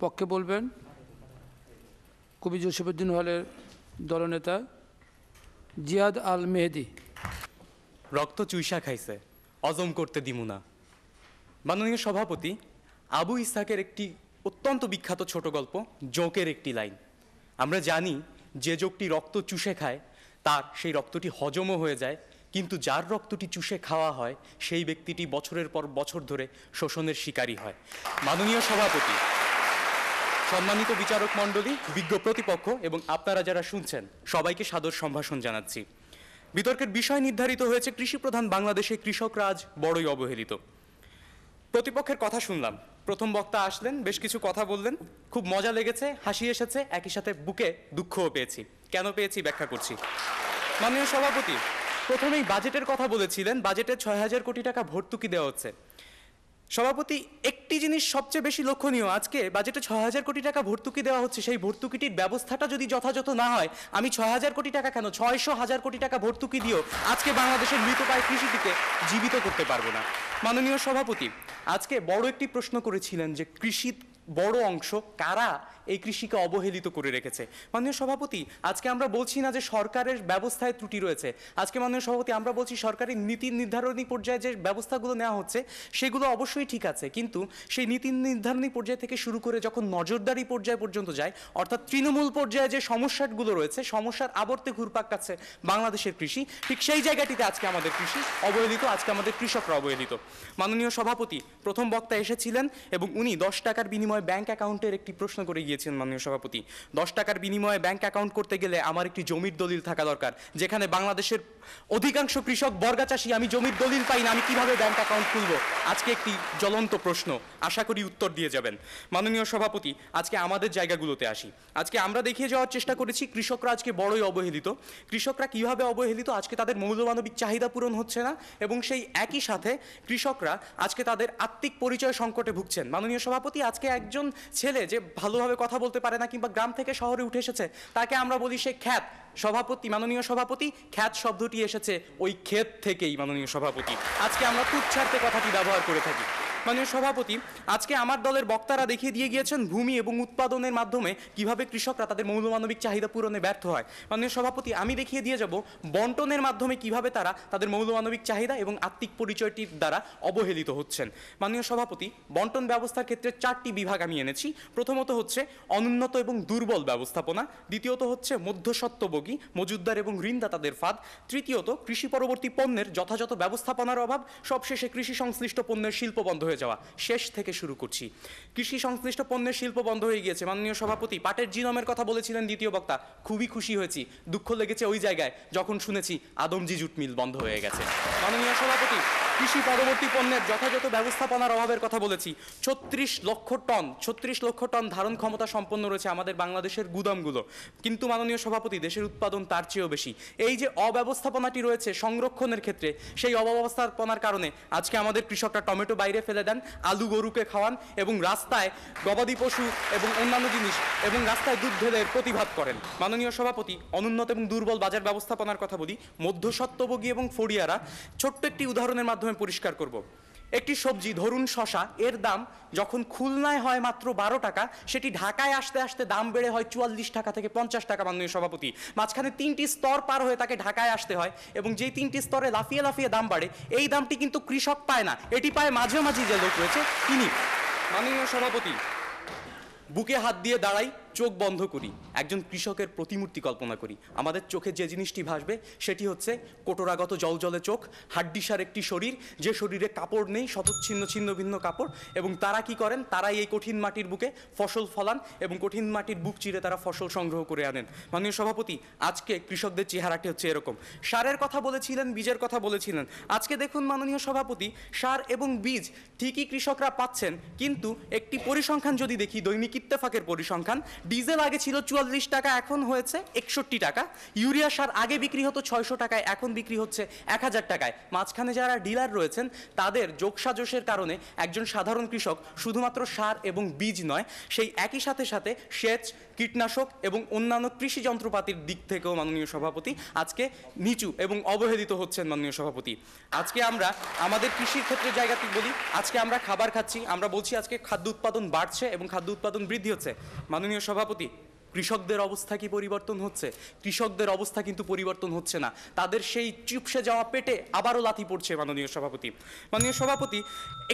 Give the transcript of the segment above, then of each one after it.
পক্ষে বলবেন কবি জসিমউদ্দিন হলের দলনেতা জিয়াদ আল মেহেদি। রক্ত চুইসা খাইছে, অজম করতে দিমু না। মাননীয় সভাপতি, আবু ইসহাকের একটি অত্যন্ত বিখ্যাত ছোট গল্প জোকের একটি লাইন। আমরা জানি যে যোগটি রক্ত চুষে খায় তার সেই রক্তটি হজমও হয়ে যায়, কিন্তু যার রক্তটি চুষে খাওয়া হয় সেই ব্যক্তিটি বছরের পর বছর ধরে শোষণের শিকারী হয়। মাননীয় সভাপতি, সম্মানিত বিচারক মণ্ডলী, বিজ্ঞ প্রতিপক্ষ এবং আপনারা যারা শুনছেন সবাইকে সাদর সম্ভাষণ জানাচ্ছি। বিতর্কের বিষয় নির্ধারিত হয়েছে কৃষিপ্রধান বাংলাদেশে কৃষকরা আজ বড়ই অবহেলিত। প্রতিপক্ষের কথা শুনলাম, প্রথম বক্তা আসলেন, বেশ কিছু কথা বললেন, খুব মজা লেগেছে, হাসি এসেছে, একই সাথে বুকে দুঃখও পেয়েছি। কেন পেয়েছি ব্যাখ্যা করছি। মাননীয় সভাপতি, প্রথমেই বাজেটের কথা বলেছিলেন, বাজেটে ৬,০০০ কোটি টাকা ভর্তুকি দেওয়া হচ্ছে। সভাপতি, একটি জিনিস সবচেয়ে বেশি লক্ষণীয়, আজকে বাজেটে ৬,০০০ কোটি টাকা ভর্তুকি দেওয়া হচ্ছে, সেই ভর্তুকিটির ব্যবস্থাটা যদি যথাযথ না হয়, আমি ৬,০০০ কোটি টাকা কেন ৬০০,০০০ কোটি টাকা ভর্তুকি দিয়েও আজকে বাংলাদেশের মৃতপ্রায় কৃষিটিকে জীবিত করতে পারবো না। মাননীয় সভাপতি, আজকে বড় একটি প্রশ্ন করেছিলেন যে কৃষির বড় অংশ কারা এই কৃষিকে অবহেলিত করে রেখেছে। মাননীয় সভাপতি, আজকে আমরা বলছি না যে সরকারের ব্যবস্থায় ত্রুটি রয়েছে, আজকে মাননীয় সভাপতি আমরা বলছি সরকারি নীতি নির্ধারণী পর্যায়ে যে ব্যবস্থাগুলো নেওয়া হচ্ছে সেগুলো অবশ্যই ঠিক আছে, কিন্তু সেই নীতি নির্ধারণী পর্যায় থেকে শুরু করে যখন নজরদারি পর্যায় পর্যন্ত যায়, অর্থাৎ তৃণমূল পর্যায়ে যে সমস্যাগুলো রয়েছে, সমস্যার আবর্তে ঘুরপাক খাচ্ছে বাংলাদেশের কৃষি, ঠিক সেই জায়গাটিতে আজকে আমাদের কৃষি অবহেলিত, আজকে আমাদের কৃষকরা অবহেলিত। মাননীয় সভাপতি, প্রথম বক্তা এসেছিলেন এবং উনি 10 টাকার বিনিময়ে ব্যাংক অ্যাকাউন্টের একটি প্রশ্ন করে গিয়েছেন। মাননীয় সভাপতি, 10 টাকার বিনিময়ে ব্যাংক অ্যাকাউন্ট করতে গেলে আমার একটি জমির দলিল থাকা দরকার, যেখানে বাংলাদেশের অধিকাংশ কৃষক বর্গা চাষী, আমি জমির দলিল পাই না, আমি কিভাবে ব্যাংক অ্যাকাউন্ট খুলবো? আজকে একটি জ্বলন্ত প্রশ্ন, আশা করি উত্তর দিয়ে যাবেন। মাননীয় সভাপতি, আজকে আমাদের জায়গাগুলোতে আসি। আজকে আমরা দেখিয়ে যাওয়ার চেষ্টা করেছি কৃষকরা আজকে বড়ই অবহেলিত। কৃষকরা কিভাবে অবহেলিত? আজকে তাদের মৌলমানবিক চাহিদা পূরণ হচ্ছে না এবং সেই একই সাথে কৃষকরা আজকে তাদের আত্মিক পরিচয় সংকটে ভুগছেন। মাননীয় সভাপতি, আজকে একজন ছেলে যে ভালোভাবে কথা বলতে পারে না কিংবা গ্রাম থেকে শহরে উঠে এসেছে, তাকে আমরা বলি সে খ্যাত। সভাপতি, মাননীয় সভাপতি, খ্যাত শব্দটি এসেছে ওই ক্ষেত থেকেই। মাননীয় সভাপতি, আজকে আমরা তুচ্ছার্থে কথাটি ব্যবহার করে থাকি। মাননীয় সভাপতি, আজকে আমার দলের বক্তারা দেখিয়ে দিয়ে গিয়েছেন ভূমি এবং উৎপাদনের মাধ্যমে কিভাবে কৃষকরা তাদের মৌলমানবিক চাহিদা পূরণে ব্যর্থ হয়। মাননীয় সভাপতি, আমি দেখিয়ে দিয়ে যাব বন্টনের মাধ্যমে কিভাবে তারা তাদের মৌলমানবিক চাহিদা এবং আত্মিক পরিচয়টির দ্বারা অবহেলিত হচ্ছেন। মাননীয় সভাপতি, বন্টন ব্যবস্থার ক্ষেত্রে 4টি বিভাগ আমি এনেছি। প্রথমত হচ্ছে অনুন্নত এবং দুর্বল ব্যবস্থাপনা, দ্বিতীয়ত হচ্ছে মধ্যস্বত্বভোগী, মজুতদার এবং ঋণদাতাদের ফাঁদ, তৃতীয়ত কৃষি পরবর্তী পণ্যের যথাযথ ব্যবস্থাপনার অভাব, সবশেষে কৃষি সংশ্লিষ্ট পণ্যের শিল্প বন্ধ হয়ে যাওয়া। শেষ থেকে শুরু করছি। কৃষি সংশ্লিষ্ট পণ্যের শিল্প বন্ধ হয়ে গিয়েছে। মাননীয় সভাপতি, পাটের জিনোমের কথা বলেছিলেন দ্বিতীয় বক্তা, খুবই খুশি হয়েছি। দুঃখ লেগেছে ওই জায়গায় যখন শুনেছি আদমজি জুট মিল বন্ধ হয়ে গেছে। মাননীয় সভাপতি, কৃষি পরবর্তী পণ্যের যথাযথ ব্যবস্থাপনার অভাবের কথা বলেছি। 36 লক্ষ টন ধারণ ক্ষমতা সম্পন্ন রয়েছে আমাদের বাংলাদেশের গুদামগুলো, কিন্তু মাননীয় সভাপতি, দেশের উৎপাদন তার চেয়েও বেশি। এই যে অব্যবস্থাপনাটি রয়েছে সংরক্ষণের ক্ষেত্রে, সেই অব্যবস্থাপনার কারণে আজকে আমাদের কৃষকরা টমেটো বাইরে ফেলে দেন, আলু গরুকে খাওয়ান এবং রাস্তায় গবাদি পশু এবং অন্যান্য জিনিস এবং রাস্তায় দুধ ঢেলে প্রতিবাদ করেন। মাননীয় সভাপতি, অনুন্নত এবং দুর্বল বাজার ব্যবস্থাপনার কথা বলি। মধ্যস্বত্বভোগী এবং ফড়িয়ারা, ছোট্ট একটি উদাহরণের মাধ্যমে পরিষ্কার করব। একটি সবজি ধরুন শশা, এর দাম যখন খুলনায় হয় মাত্র 12 টাকা, সেটি ঢাকায় আসতে আসতে দাম বেড়ে হয় 44 টাকা থেকে 50 টাকা। মাননীয় সভাপতি, মাঝখানে 3টি স্তর পার হয়ে তাকে ঢাকায় আসতে হয় এবং যেই 3টি স্তরে লাফিয়ে লাফিয়ে দাম বাড়ে, এই দামটি কিন্তু কৃষক পায় না, এটি পায় মাঝামাঝি যে লোক রয়েছে তিনি। মাননীয় সভাপতি, বুকে হাত দিয়ে দাঁড়াই, চোখ বন্ধ করি, একজন কৃষকের প্রতিমূর্তি কল্পনা করি। আমাদের চোখে যে জিনিসটি ভাসবে সেটি হচ্ছে কোটরাগত জলজলে চোখ, হাড্ডিসার একটি শরীর, যে শরীরে কাপড় নেই, শতচ্ছিন্ন ছিন্ন ভিন্ন কাপড়, এবং তারা কি করেন? তারাই এই কঠিন মাটির বুকে ফসল ফলান এবং কঠিন মাটির বুক চিরে তারা ফসল সংগ্রহ করে আনেন। মাননীয় সভাপতি, আজকে কৃষকদের চেহারাটি হচ্ছে এরকম। সারের কথা বলেছিলেন, বীজের কথা বলেছিলেন, আজকে দেখুন মাননীয় সভাপতি, সার এবং বীজ ঠিকই কৃষকরা পাচ্ছেন, কিন্তু একটি পরিসংখ্যান যদি দেখি, দৈনিক ইত্তেফাকের পরিসংখ্যান, ডিজেল আগে ছিল 44 টাকা, এখন হয়েছে 61 টাকা। ইউরিয়া সার আগে বিক্রি হতো 600 টাকায়, এখন বিক্রি হচ্ছে 1000 টাকায়। মাঝখানে যারা ডিলার রয়েছেন তাদের যোগসাজশের কারণে একজন সাধারণ কৃষক শুধুমাত্র সার এবং বীজ নয়, সেই একই সাথে সাথে সেচ, কীটনাশক এবং অন্যান্য কৃষি যন্ত্রপাতির দিক থেকেও মাননীয় সভাপতি আজকে নিচু এবং অবহেলিত হচ্ছেন মাননীয় সভাপতি। আজকে আমরা আমাদের কৃষির ক্ষেত্রে জায়গাটি বলি, আজকে আমরা খাবার খাচ্ছি, আমরা বলছি আজকে খাদ্য উৎপাদন বাড়ছে এবং খাদ্য উৎপাদন বৃদ্ধি হচ্ছে। মাননীয় সভাপতি, কৃষকদের অবস্থা কি পরিবর্তন হচ্ছে? কৃষকদের অবস্থা কিন্তু পরিবর্তন হচ্ছে না, তাদের সেই চুপসে যাওয়া পেটে আবারও লাথি পড়ছে। মাননীয় সভাপতি, মাননীয় সভাপতি,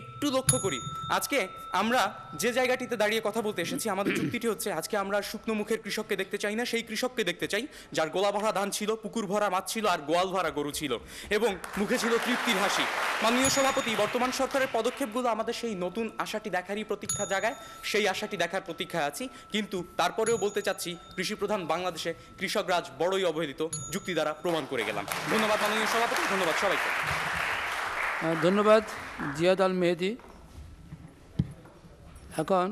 একটু লক্ষ্য করি, আজকে আমরা যে জায়গাটিতে দাঁড়িয়ে কথা বলতে এসেছি, আমাদের যুক্তিটি হচ্ছে আজকে আমরা শুকনো মুখের কৃষককে দেখতে চাই না, সেই কৃষককে দেখতে চাই যার গোলা ভরা ধান ছিল, পুকুর ভরা মাছ ছিল আর গোয়াল ভরা গরু ছিল এবং মুখে ছিল তৃপ্তির হাসি। মাননীয় সভাপতি, বর্তমান সরকারের পদক্ষেপগুলো আমাদের সেই নতুন আশাটি দেখারই প্রতীক্ষা জাগায়, সেই আশাটি দেখার প্রতীক্ষায় আছি। কিন্তু তারপরেও বলতে চাচ্ছি, কৃষিপ্রধান বাংলাদেশে কৃষক রাজ বড়ই অবহেলিত, যুক্তি দ্বারা প্রমাণ করে গেলাম। ধন্যবাদ মাননীয় সভাপতি, ধন্যবাদ সবাইকে। ধন্যবাদ জিয়াদ আল মেহেদি। এখন